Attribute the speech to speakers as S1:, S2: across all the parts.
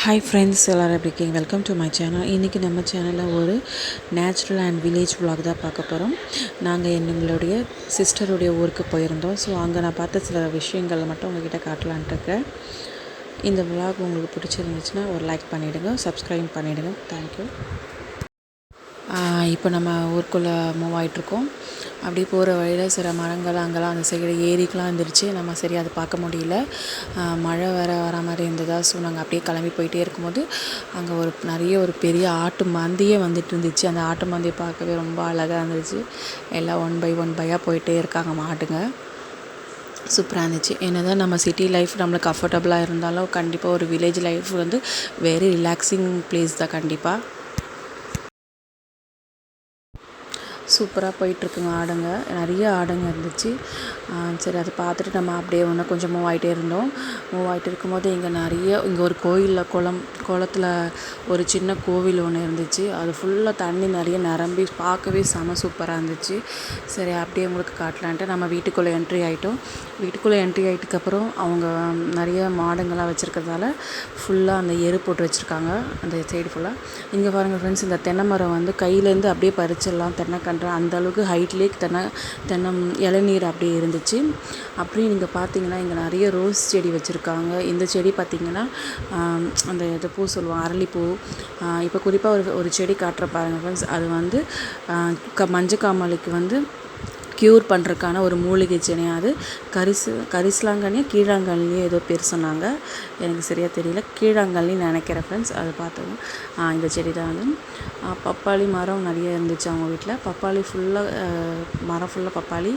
S1: Hi friends, எல்லோரும் எப்படி இருக்கீங்க? Welcome to my channel. இன்றைக்கி நம்ம சேனலில் ஒரு நேச்சுரல் அண்ட் வில்லேஜ் vlog தான் பார்க்க போகிறோம். நாங்கள் எங்களுடைய சிஸ்டருடைய ஊருக்கு போயிருந்தோம். ஸோ அங்கே நான் பார்த்த சில விஷயங்களை மட்டும் உங்கள்கிட்ட காட்டலான்ட்டு இருக்கேன். இந்த vlog உங்களுக்கு பிடிச்சிருந்துச்சுன்னா ஒரு லைக் பண்ணிவிடுங்க, சப்ஸ்கிரைப் பண்ணிவிடுங்க. தேங்க்யூ. இப்போ நம்ம ஊருக்குள்ளே மூவ் ஆகிட்ருக்கோம். அப்படி போகிற வழியில் சில மரங்கள் அங்கெல்லாம் அந்த சைடு ஏரிக்கெலாம் இருந்துருச்சு. நம்ம சரி அதை பார்க்க முடியல, மழை வேறு வர மாதிரி இருந்ததா. ஸோ நாங்கள் அப்படியே கிளம்பி போயிட்டே இருக்கும்போது அங்கே ஒரு பெரிய ஆட்டு மந்தையே வந்துட்டு இருந்துச்சு. அந்த ஆட்டு மந்தையை பார்க்கவே ரொம்ப அழகாக இருந்துச்சு. எல்லாம் ஒன் பையாக போயிட்டே இருக்காங்க மாட்டுங்க. சூப்பராக இருந்துச்சு. என்ன தான் நம்ம சிட்டி லைஃப் நம்மளுக்கு கம்ஃபர்டபுளாக இருந்தாலும் கண்டிப்பாக ஒரு வில்லேஜ் லைஃப் வந்து வெரி ரிலாக்ஸிங் பிளேஸ் தான். கண்டிப்பாக சூப்பராக போயிட்டுருக்குங்க. நிறைய ஆடுங்க இருந்துச்சு. சரி, அதை பார்த்துட்டு நம்ம அப்படியே இன்னும் கொஞ்சம் மூவ் ஆகிட்டே இருந்தோம். மூவ் ஆகிட்டு இருக்கும்போது இங்கே ஒரு குளத்தில் ஒரு சின்ன கோவில் ஒன்று இருந்துச்சு. அது ஃபுல்லாக தண்ணி நிறைய நிரம்பி பார்க்கவே சூப்பராக இருந்துச்சு. சரி, அப்படியே உங்களுக்கு காட்டலான்ட்டு நம்ம வீட்டுக்குள்ளே என்ட்ரி ஆகிட்டோம். வீட்டுக்குள்ளே என்ட்ரி ஆகிட்டுக்கப்புறம் அவங்க நிறைய மாடுங்கள்லாம் வச்சுருக்கிறதால ஃபுல்லாக அந்த எரு போட்டு வச்சுருக்காங்க அந்த சைடு ஃபுல்லாக. இங்கே பாருங்கள் ஃப்ரெண்ட்ஸ், இந்த தென்னை மரம் வந்து கையிலேருந்து அப்படியே பறிச்சிடலாம். அந்த அளவுக்கு ஹைட்லேயே தென்னம் இளநீர் அப்படியே இருந்துச்சு. அப்படியே நீங்கள் பார்த்தீங்கன்னா இங்கே நிறைய ரோஸ் செடி வச்சுருக்காங்க. இந்த செடி பார்த்திங்கன்னா அந்த இது பூ சொல்லுவோம், அரளிப்பூ. இப்போ குறிப்பாக ஒரு செடி காட்டுற பாருங்கள் ஃப்ரெண்ட்ஸ். அது வந்து மஞ்சக்காமலைக்கு வந்து க்யூர் பண்ணுறதுக்கான ஒரு மூலிகை செடி. அது கரிசலாங்கண்ணியோ கீழாங்கண்ணியோ ஏதோ பேர் சொன்னாங்க, எனக்கு சரியாக தெரியல. கீழாங்கண்ணின்னு நினைக்கிறேன் ஃப்ரெண்ட்ஸ். அது பார்த்தோம். இந்த செடி தான் வந்து பப்பாளி மரம் நிறைய இருந்துச்சு அவங்க வீட்டில். பப்பாளி மரம் ஃபுல்லாக பப்பாளி.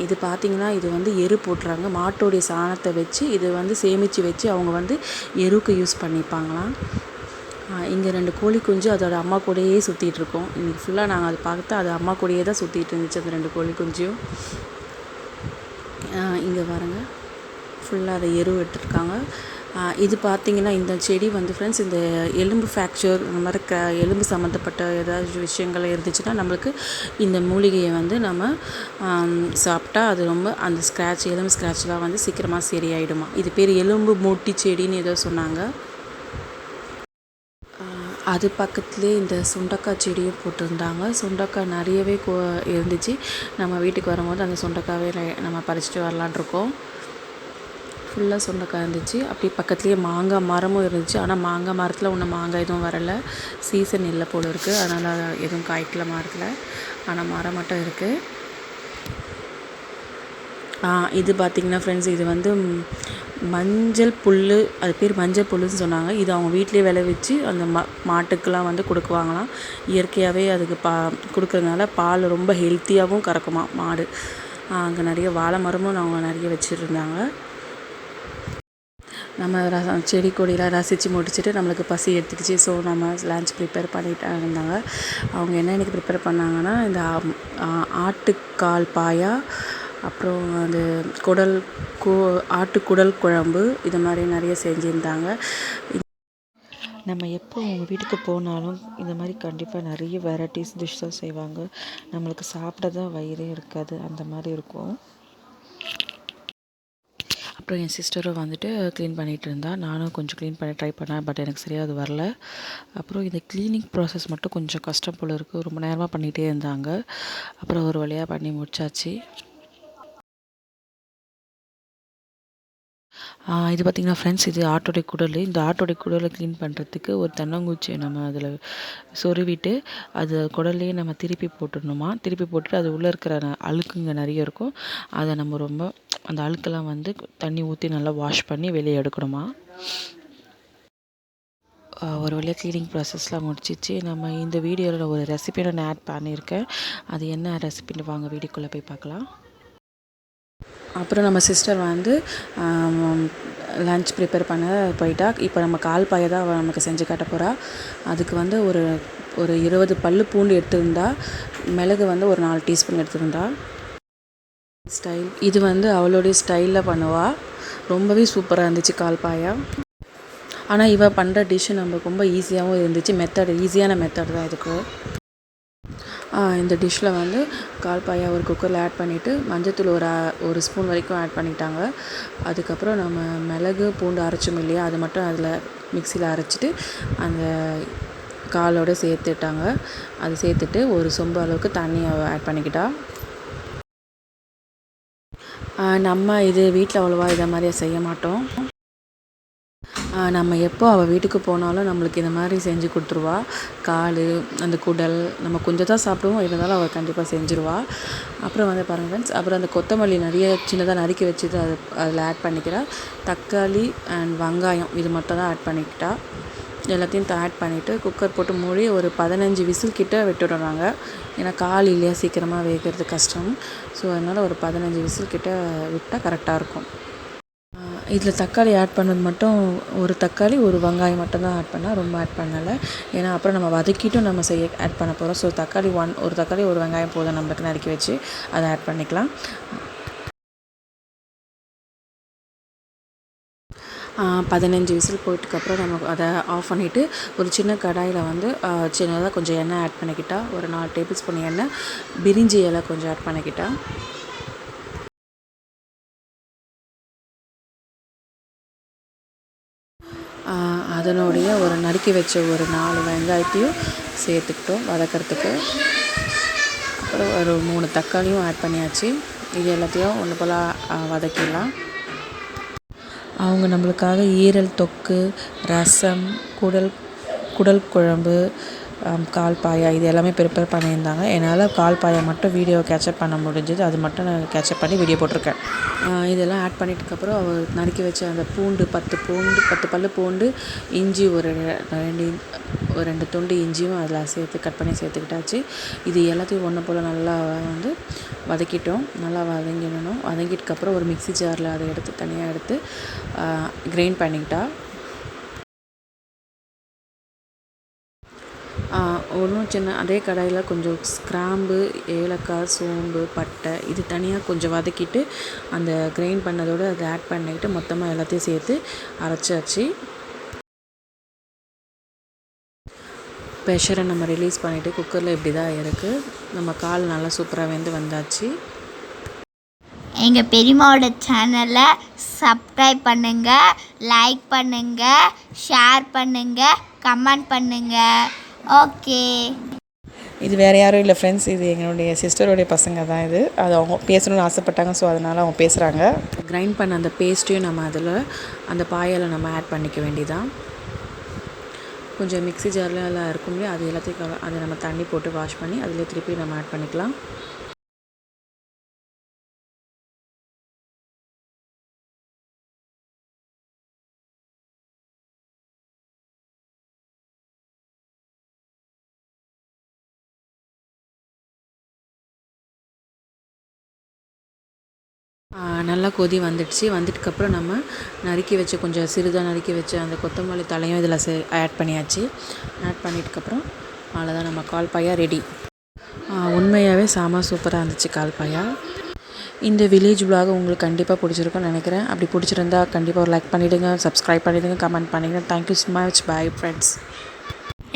S1: இது பார்த்திங்கன்னா இது வந்து எரு போட்டுறாங்க. மாட்டோடைய சாணத்தை வச்சு இது வந்து சேமித்து வச்சு அவங்க வந்து எருவுக்கு யூஸ் பண்ணிப்பாங்களாம். இங்கே 2 கோழி குஞ்சு அதோட அம்மா கூடயே சுற்றிட்டுருக்கோம். இன்றைக்கி ஃபுல்லாக நாங்கள் அதை பார்த்தா அது அம்மா கூடயே தான் சுற்றிட்டு இருந்துச்சு அந்த 2 கோழி குஞ்சியும். இங்கே பாருங்கள், ஃபுல்லாக அதை எரு விட்டுருக்காங்க. இது பார்த்திங்கன்னா இந்த செடி வந்து ஃப்ரெண்ட்ஸ், இந்த எலும்பு ஃப்ராக்சர் இந்த மாதிரி எலும்பு சம்மந்தப்பட்ட ஏதாச்சும் விஷயங்கள் இருந்துச்சுன்னா நம்மளுக்கு இந்த மூலிகையை வந்து நம்ம சாப்பிட்டா அது ரொம்ப அந்த எலும்பு ஸ்க்ராட்ச்லாம் வந்து சீக்கிரமாக சரியாயிடுமா. இது பேர் எலும்பு மூட்டி செடின்னு ஏதோ சொன்னாங்க. அது பக்கத்துலேயே இந்த சுண்டக்காய் செடியும் போட்டிருந்தாங்க. சுண்டக்காய் நிறையவே இருந்துச்சு. நம்ம வீட்டுக்கு வரும்போது அந்த சுண்டக்காவே நம்ம பறிச்சுட்டு வரலான்ட்ருக்கோம். ஃபுல்லாக சுண்டக்காய் இருந்துச்சு. அப்படியே பக்கத்துலேயே மாங்காய் மரமும் இருந்துச்சு. ஆனால் மாங்காய் மரத்தில் இன்னும் மாங்காய் எதுவும் வரலை, சீசன் இல்லை போல் இருக்குது. அதனால் எதுவும் காய்க்கல மரத்தில். ஆனால் மரம் மட்டும் இருக்குது. இது பார்த்திங்கன்னா ஃப்ரெண்ட்ஸ், இது வந்து மஞ்சள் புல், அது பேர் மஞ்சள் புல்லுன்னு சொன்னாங்க. இது அவங்க வீட்டிலே விளைவிச்சு அந்த மாட்டுக்கெலாம் வந்து கொடுக்குவாங்களாம். இயற்கையாகவே அதுக்கு கொடுக்குறதுனால பால் ரொம்ப ஹெல்த்தியாகவும் கறக்குமா மாடு. அங்கே நிறைய வாழை மரமும் அவங்க நிறைய வச்சுருந்தாங்க. நம்ம செடி கொடியெலாம் ரசித்து முடிச்சுட்டு நம்மளுக்கு பசி எடுத்துக்கிச்சு. ஸோ நம்ம லன்ச் ப்ரிப்பேர் பண்ணிட்டு இருந்தாங்க. அவங்க என்ன எனக்கு ப்ரிப்பேர் பண்ணாங்கன்னா இந்த ஆட்டுக்கால் பாயா, அப்புறம் அது ஆட்டுக்குடல் குழம்பு, இது மாதிரி நிறைய செஞ்சுருந்தாங்க. நம்ம எப்போ அவங்க வீட்டுக்கு போனாலும் இந்த மாதிரி கண்டிப்பாக நிறைய வெரைட்டிஸ் டிஷ்ஷாக செய்வாங்க. நம்மளுக்கு சாப்பிட தான் வயிறே இருக்காது, அந்த மாதிரி இருக்கும். அப்புறம் என் சிஸ்டரும் வந்துட்டு க்ளீன் பண்ணிகிட்டு இருந்தா. நானும் கொஞ்சம் க்ளீன் பண்ண ட்ரை பண்ணேன், பட் எனக்கு சரியாக அது வரல. அப்புறம் இந்த க்ளீனிங் ப்ராசஸ் மட்டும் கொஞ்சம் கஷ்டம் போல் இருக்குது. ரொம்ப நேரமாக பண்ணிகிட்டே இருந்தாங்க. அப்புறம் ஒரு வழியாக பண்ணி முடிச்சாச்சு. இது பார்த்திங்கன்னா ஃப்ரெண்ட்ஸ், இது ஆட்டோடைய குடல். இந்த ஆட்டோடைய குடலை க்ளீன் பண்ணுறதுக்கு ஒரு தென்னங்குச்சியை நம்ம அதில் சொருவிட்டு அது குடல்லையே நம்ம திருப்பி போட்டுடணுமா. திருப்பி போட்டுட்டு அது உள்ளே இருக்கிற அழுக்குங்க நிறைய இருக்கும். அதை நம்ம அந்த அழுக்கெல்லாம் வந்து தண்ணி ஊற்றி நல்லா வாஷ் பண்ணி வெளியே எடுக்கணுமா. ஒரு வழியாக க்ளீனிங் ப்ராசஸ்லாம் முடிச்சிச்சு. நம்ம இந்த வீடியோவில் ஒரு ரெசிபியோட நான் ஆட் பண்ணியிருக்கேன். அது என்ன ரெசிபின்னு வாங்க வீடியோக்குள்ளே போய் பார்க்கலாம். அப்புறம் நம்ம சிஸ்டர் வந்து லன்ச் ப்ரிப்பேர் பண்ண போயிட்டா. இப்போ நம்ம கால் பாயை தான் நமக்கு செஞ்சு காட்ட போகிறா. அதுக்கு வந்து ஒரு 20 பல் பூண்டு எடுத்திருந்தா. மிளகு வந்து ஒரு 4 டீஸ்பூன் எடுத்திருந்தா. இது வந்து அவளுடைய ஸ்டைலில் பண்ணுவாள். ரொம்பவே சூப்பராக இருந்துச்சு கால் பாயா. ஆனால் இவள் பண்ணுற டிஷ்ஷு நம்மளுக்கு ரொம்ப ஈஸியாகவும் இருந்துச்சு. ஈஸியான மெத்தட் தான் இதுக்கு. இந்த டிஷ்ஷில் வந்து கால் பாயா ஒரு குக்கரில் ஆட் பண்ணிவிட்டு மஞ்சத்தூள் ஒரு ஸ்பூன் வரைக்கும் ஆட் பண்ணிட்டாங்க. அதுக்கப்புறம் நம்ம மிளகு பூண்டு அரைச்சோம் இல்லையா, அது மட்டும் அதில் மிக்சியில் அரைச்சிட்டு அந்த காலோடு சேர்த்துட்டாங்க. அது சேர்த்துட்டு ஒரு சொம்பு அளவுக்கு தண்ணி ஆட் பண்ணிக்கிட்டா. நம்ம இது வீட்டில் அவ்வளோவா இதை மாதிரி செய்ய மாட்டோம். நம்ம எப்போ அவள் வீட்டுக்கு போனாலும் நம்மளுக்கு இந்த மாதிரி செஞ்சு கொடுத்துருவா. கால், அந்த குடல் நம்ம கொஞ்சம் தான் சாப்பிடுவோம், இருந்தாலும் அவள் கண்டிப்பாக செஞ்சுருவா. அப்புறம் வந்து பாருங்கள் ஃப்ரெண்ட்ஸ், அப்புறம் அந்த கொத்தமல்லி நிறைய சின்னதாக நறுக்கி வச்சுட்டு அதில் ஆட் பண்ணிக்கிறா. தக்காளி அண்ட் வெங்காயம் இது மட்டும் தான் ஆட் பண்ணிக்கிட்டா. எல்லாத்தையும் ஆட் பண்ணிவிட்டு குக்கர் போட்டு மூடி ஒரு 15 விசில் கிட்ட விட்டுடுறோம் நாங்கள். ஏன்னா கால் இல்லையா, சீக்கிரமாக வேகிறது கஷ்டம். ஸோ அதனால் ஒரு 15 விசில் கிட்ட விட்டால் கரெக்டாக இருக்கும். இதில் தக்காளி ஆட் பண்ணது மட்டும் ஒரு தக்காளி ஒரு வெங்காயம் மட்டும் தான் ஆட் பண்ணால், ரொம்ப ஆட் பண்ணலை. ஏன்னா அப்புறம் நம்ம வதக்கிட்டும் நம்ம ஆட் பண்ண போகிறோம். ஸோ தக்காளி ஒரு தக்காளி ஒரு வெங்காயம் போதும் நம்மளுக்கு நறுக்கி வச்சு அதை ஆட் பண்ணிக்கலாம். 15 விசில் போயிட்டுக்கப்புறம் நம்ம அதை ஆஃப் பண்ணிவிட்டு ஒரு சின்ன கடாயில் வந்து சின்னதாக கொஞ்சம் எண்ணெய் ஆட் பண்ணிக்கிட்டா. ஒரு 4 டேபிள் ஸ்பூன் எண்ணெய், பிரிஞ்சி இலை கொஞ்சம் ஆட் பண்ணிக்கிட்டா. அதனுடைய ஒரு நறுக்கி வச்ச ஒரு 4 வெங்காயத்தையும் சேர்த்துக்கிட்டோம் வதக்கிறதுக்கு. அப்புறம் ஒரு 3 தக்காளியும் ஆட் பண்ணியாச்சு. இது எல்லாத்தையும் ஒன்று போல் வதக்கிடலாம். அவங்க நம்மளுக்காக ஈரல் தொக்கு, ரசம், குடல் குழம்பு, கால் பாயா இது எல்லாமே ப்ரிப்பேர் பண்ணியிருந்தாங்க. என்னால் கால் பாயா மட்டும் வீடியோ கேட்சப் பண்ண முடிஞ்சது. அது மட்டும் நான் கேட்சப் பண்ணி வீடியோ போட்டிருக்கேன். இதெல்லாம் ஆட் பண்ணிட்டதுக்கப்புறம் அவள் நறுக்கி வச்ச அந்த பூண்டு 10 பல் பூண்டு, இஞ்சி ஒரு 2 துண்டு இஞ்சியும் அதில் கட் பண்ணி சேர்த்துக்கிட்டாச்சு. இது எல்லாத்தையும் ஒன்று போல் நல்லா வந்து வதக்கிட்டோம். நல்லா வதங்கிடணும். வதங்கிட்டதுக்கப்புறம் ஒரு மிக்ஸி ஜாரில் அதை தனியாக எடுத்து கிரைண்ட் பண்ணிக்கிட்டா. ஒன்றும் சின்ன அதே கடாயில் கொஞ்சம் கிராம்பு, ஏலக்காய், சோம்பு, பட்டை இது தனியாக கொஞ்சம் வதக்கிட்டு அந்த கிரைண்ட் பண்ணதோடு அதை ஆட் பண்ணிக்கிட்டு மொத்தமாக எல்லாத்தையும் சேர்த்து அரைச்சாச்சு. ப்ரெஷரை நம்ம ரிலீஸ் பண்ணிவிட்டு குக்கரில் இப்படி தான் இருக்குது. நம்ம கால் நல்லா சூப்பராக வெந்து வந்தாச்சு.
S2: எங்கள் பெரியம்மாவோட சேனலை சப்ஸ்கிரைப் பண்ணுங்கள், லைக் பண்ணுங்கள், ஷேர் பண்ணுங்கள், கமெண்ட் பண்ணுங்கள். ஓகே.
S1: இது வேறு யாரும் இல்லை ஃப்ரெண்ட்ஸ், இது எங்களுடைய சிஸ்டருடைய பசங்க தான். அது அவங்க பேசணும்னு ஆசைப்பட்டாங்க. ஸோ அதனால் அவங்க பேசுகிறாங்க. கிரைண்ட் பண்ண அந்த பேஸ்ட்டையும் நம்ம அதில் அந்த பாயால் நம்ம ஆட் பண்ணிக்க வேண்டியதான். கொஞ்சம் மிக்ஸி ஜாரில் எல்லாம் இருக்கும் இல்லையா, அது எல்லாத்தையும் அதை நம்ம தண்ணி போட்டு வாஷ் பண்ணி அதில் திருப்பி நம்ம ஆட் பண்ணிக்கலாம். நல்லா கொதி வந்துட்டுக்கப்புறம் நம்ம நறுக்கி வச்ச கொஞ்சம் சிறிதாக நறுக்கி வச்ச அந்த கொத்தமல்லி தலையும் இதில் ஆட் பண்ணியாச்சு. ஆட் பண்ணிட்டுக்கப்புறம் அவ்வளோதான், நம்ம கால் பாயா ரெடி. உண்மையாகவே சூப்பராக இருந்துச்சு கால் பாயா. இந்த வில்லேஜ் vlog உங்களுக்கு கண்டிப்பாக பிடிச்சிருக்கும்னு நினைக்கிறேன். அப்படி பிடிச்சிருந்தா கண்டிப்பாக ஒரு லைக் பண்ணிவிடுங்க, சப்ஸ்கிரைப் பண்ணிவிடுங்க, கமெண்ட் பண்ணிவிடுங்க. Thank you so much. Bye friends.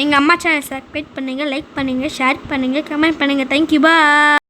S3: எங்கள் அம்மா சேனல் சப்ஸ்கிரைப் பண்ணுங்கள், லைக் பண்ணுங்கள், ஷேர் பண்ணுங்கள், கமெண்ட் பண்ணுங்கள். தேங்க்யூ. பாய்.